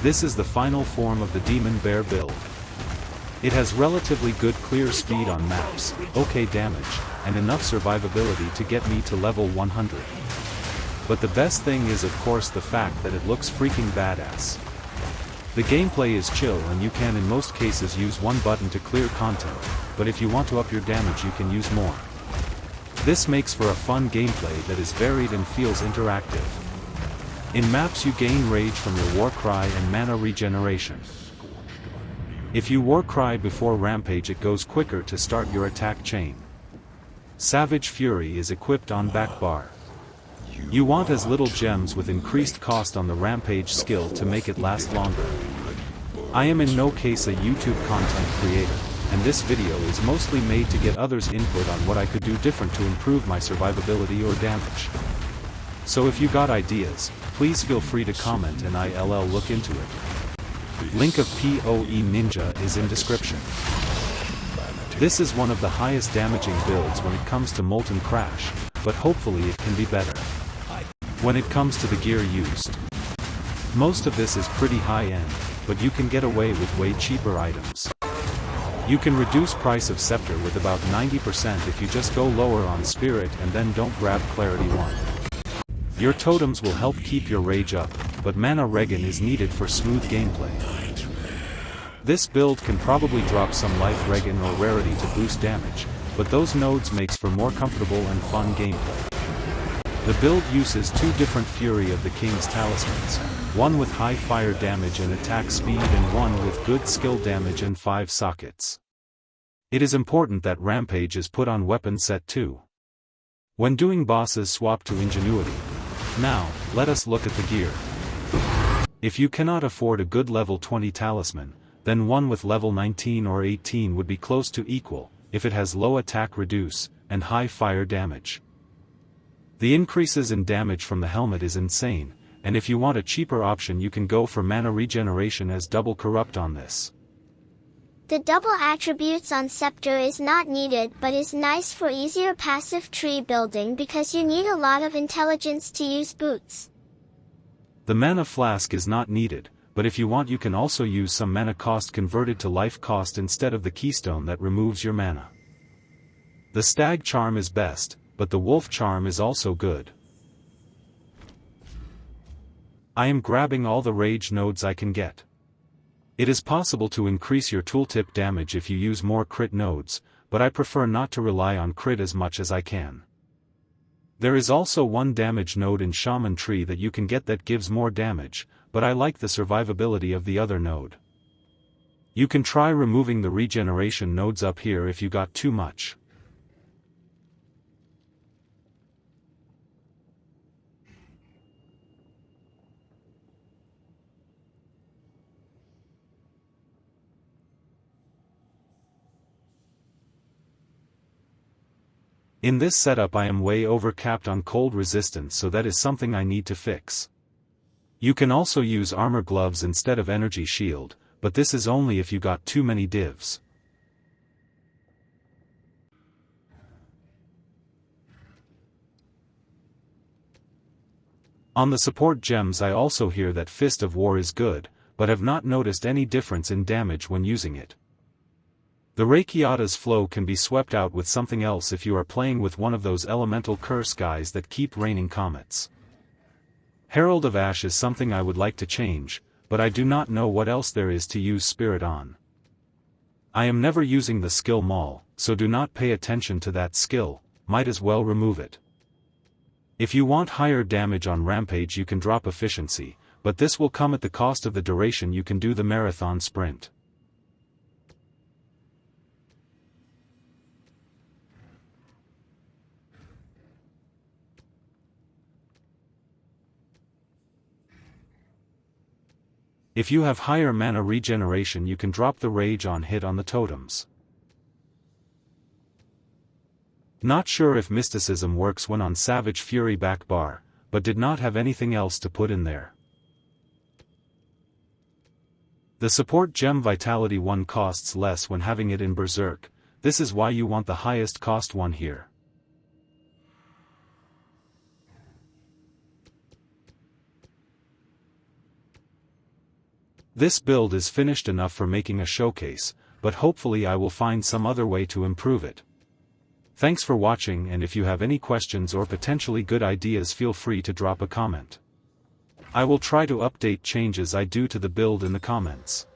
This is the final form of the Demon Bear build. It has relatively good clear speed on maps, okay damage, and enough survivability to get me to level 100. But the best thing is of course the fact that it looks freaking badass. The gameplay is chill and you can in most cases use one button to clear content, but if you want to up your damage you can use more. This makes for a fun gameplay that is varied and feels interactive. In maps you gain rage from your war cry and mana regeneration. If you war cry before rampage it goes quicker to start your attack chain. Savage Fury is equipped on back bar. You want as little gems with increased cost on the rampage skill to make it last longer. I am in no case a YouTube content creator, and this video is mostly made to get others' input on what I could do different to improve my survivability or damage. So if you got ideas, please feel free to comment and I'll look into it. Link of PoE Ninja is in description. This is one of the highest damaging builds when it comes to Molten Crash, but hopefully it can be better. When it comes to the gear used, most of this is pretty high-end, but you can get away with way cheaper items. You can reduce price of Scepter with about 90% if you just go lower on Spirit and then don't grab Clarity 1. Your totems will help keep your rage up, but mana regen is needed for smooth gameplay. This build can probably drop some life regen or rarity to boost damage, but those nodes makes for more comfortable and fun gameplay. The build uses two different Fury of the King's talismans, one with high fire damage and attack speed and one with good skill damage and 5 sockets. It is important that Rampage is put on weapon set too. When doing bosses swap to ingenuity. Now, let us look at the gear. If you cannot afford a good level 20 talisman, then one with level 19 or 18 would be close to equal, if it has low attack reduce, and high fire damage. The increases in damage from the helmet is insane, and if you want a cheaper option you can go for mana regeneration as double corrupt on this. The double attributes on Scepter is not needed but is nice for easier passive tree building because you need a lot of intelligence to use boots. The mana flask is not needed, but if you want you can also use some mana cost converted to life cost instead of the keystone that removes your mana. The stag charm is best, but the wolf charm is also good. I am grabbing all the rage nodes I can get. It is possible to increase your tooltip damage if you use more crit nodes, but I prefer not to rely on crit as much as I can. There is also one damage node in Shaman tree that you can get that gives more damage, but I like the survivability of the other node. You can try removing the regeneration nodes up here if you got too much. In this setup I am way overcapped on cold resistance, so that is something I need to fix. You can also use armor gloves instead of energy shield, but this is only if you got too many divs. On the support gems I also hear that Fist of War is good, but have not noticed any difference in damage when using it. The Reikiata's flow can be swept out with something else if you are playing with one of those elemental curse guys that keep raining comets. Herald of Ash is something I would like to change, but I do not know what else there is to use Spirit on. I am never using the skill Maul, so do not pay attention to that skill, might as well remove it. If you want higher damage on Rampage you can drop efficiency, but this will come at the cost of the duration you can do the marathon sprint. If you have higher mana regeneration you can drop the rage on hit on the totems. Not sure if mysticism works when on Savage Fury back bar, but did not have anything else to put in there. The support gem Vitality 1 costs less when having it in Berserk, this is why you want the highest cost one here. This build is finished enough for making a showcase, but hopefully I will find some other way to improve it. Thanks for watching, and if you have any questions or potentially good ideas, feel free to drop a comment. I will try to update changes I do to the build in the comments.